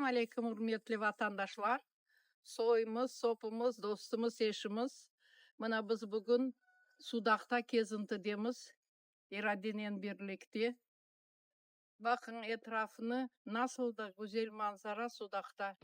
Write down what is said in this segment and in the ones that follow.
Selamünaleyküm hürmetli vatandaşlar. Soyumuz, sopumuz, dostumuz, eşimiz. Mana biz bugün Sudak'ta kezinti demiz. İradinen birlikte. Bakın etrafını nasıl da güzel manzara Sudak'ta.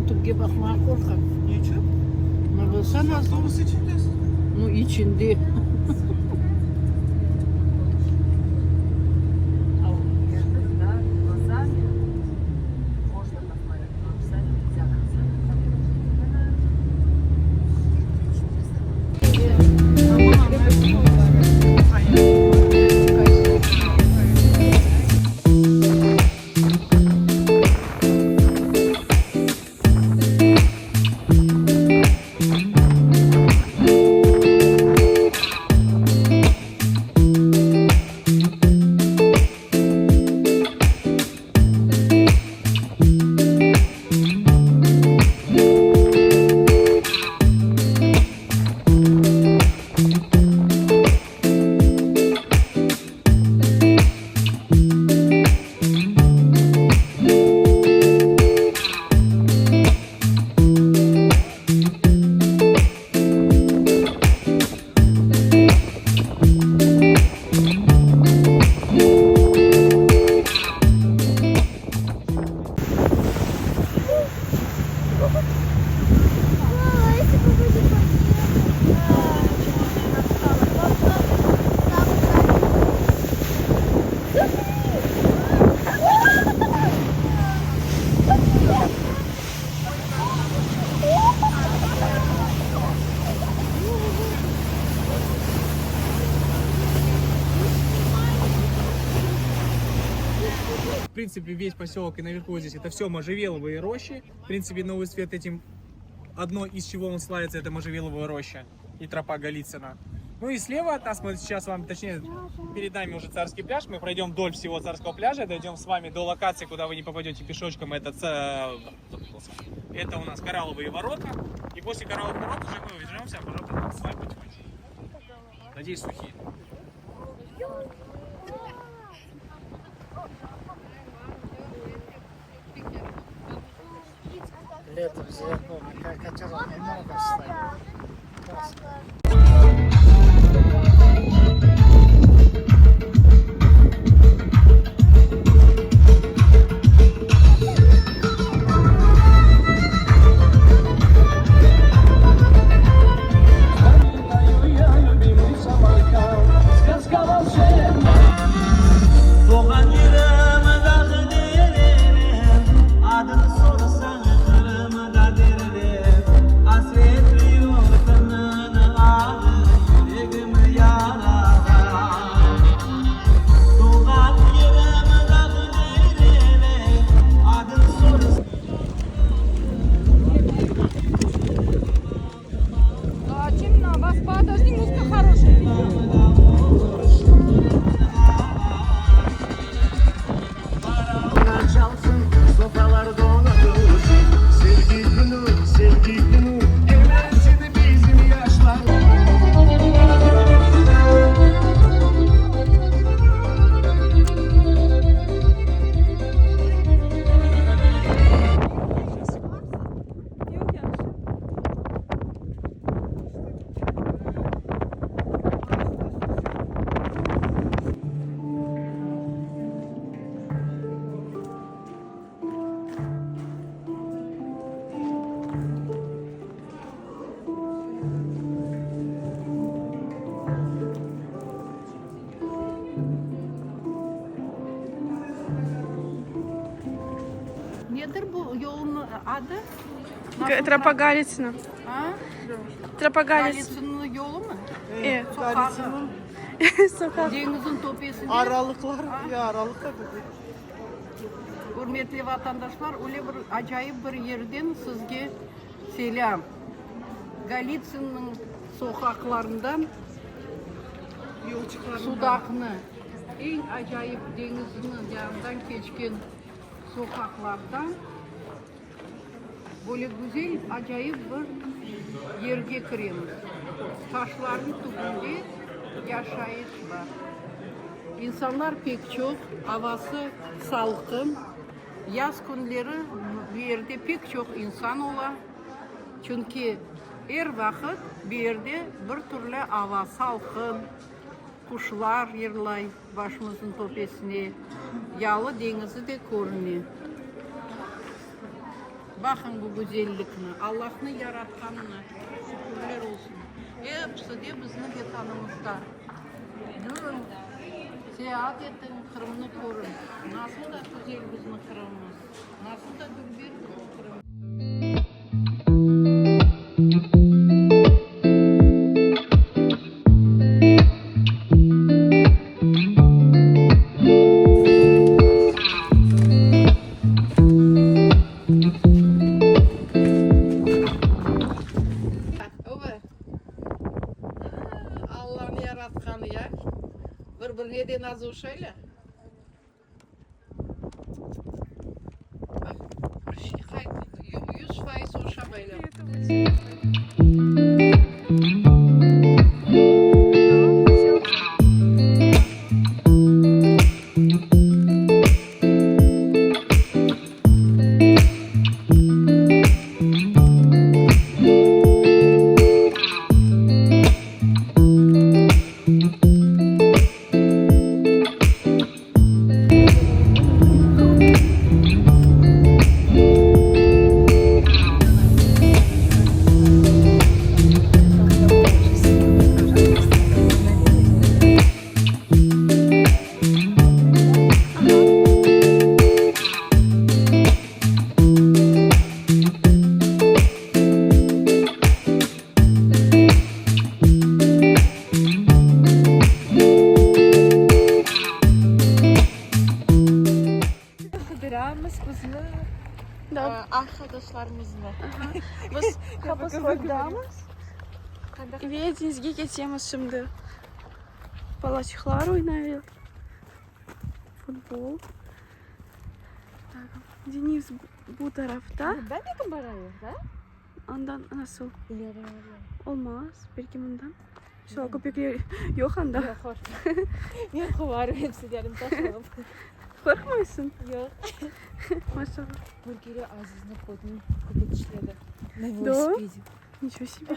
Türkiye bakmaya korkam. Niçin? Ne bulsan az. Otobüs içindesin. No içinde. В принципе, весь поселок и наверху здесь это все можжевеловые рощи. В принципе, Новый Свет этим, одно из чего он славится, это можжевеловая роща и тропа Голицына. Ну и слева от нас, мы сейчас вам, точнее, перед нами уже Царский пляж. Мы пройдем вдоль всего Царского пляжа, дойдем с вами до локации, куда вы не попадете пешочком. Это у нас Коралловые ворота. И после Коралловых ворот уже мы уезжаемся, пожалуйста, с вами потихонечку. Надеюсь, сухие. Летом, зимой, котенок немного стоит. Hasretli yurtının А вас подожди, музыка хорошая. Çalsın sofralar donatılsın. Sevgi günü evlensin bizim yaşlar. Nedir bu yolun adı? Тропа Галицина. Ha? Tropа Галицина. Galici'nin yolu mu? Evet. Sokağı. Sokak. Denizin topesinde. Aralıklar, ya aralıklar. Hürmetli vatandaşlar, öyle bir acayip bir yerden sizge selam. Galicia'nın sokaklarından Sudak'ını, en acayip denizinin yanından geçken sokaklardan böyle güzel, acayip bir yerge kiremiz. Taşların tübünde yaşayış var. İnsanlar pek çok, havası salkın. Yaz günleri bir yerde pek çok insan ola. Çünkü her vakit bir yerde bir türlü hava salkın. Kuşlar yırlay başımızın tepesine. Yalı denizi de görünüyor. Bakın bu güzellikine, Allah'ın yaratkanına şükürler olsun. Hepsi de bizim vatanımızda. Görün, seyahat ettin, Kırım'ını görün. Nasıl da güzel bizim Kırım'ımız, nasıl da güzel bizim Kırım. Allah'ın yaratkanı ya. Birbirine de nazı şöyle. Bak, 100% uşa böyle. Kıdırağımız kızını arkadaşlarımızla. Biz kapısındayız. Ve denizge geçeceğimiz şimdi. Balıkçılar oynuyor. Futbol. Deniz bu tarafta. Ben de kumbarayım da. Ondan nasıl? İleri Olmaz. Belki bundan. Şu köpekler yok anda. Yok korkma. Yok var hepsi derim taşalım. Korkmuyorsun. Yok. Maşallah. Burgeri Aziz'in kodunu köpek işledi. Ne Да? велосипеде. Ничего себе.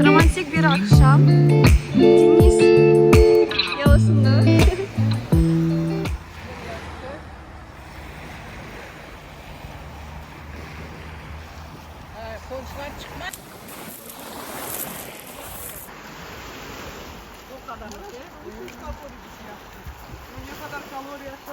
Romantik bir akşam. Deniz yalasında. Komşular çıkmaz. kadar. 300 kalori bir şey yaptı. Ne kadar kalori yaptı?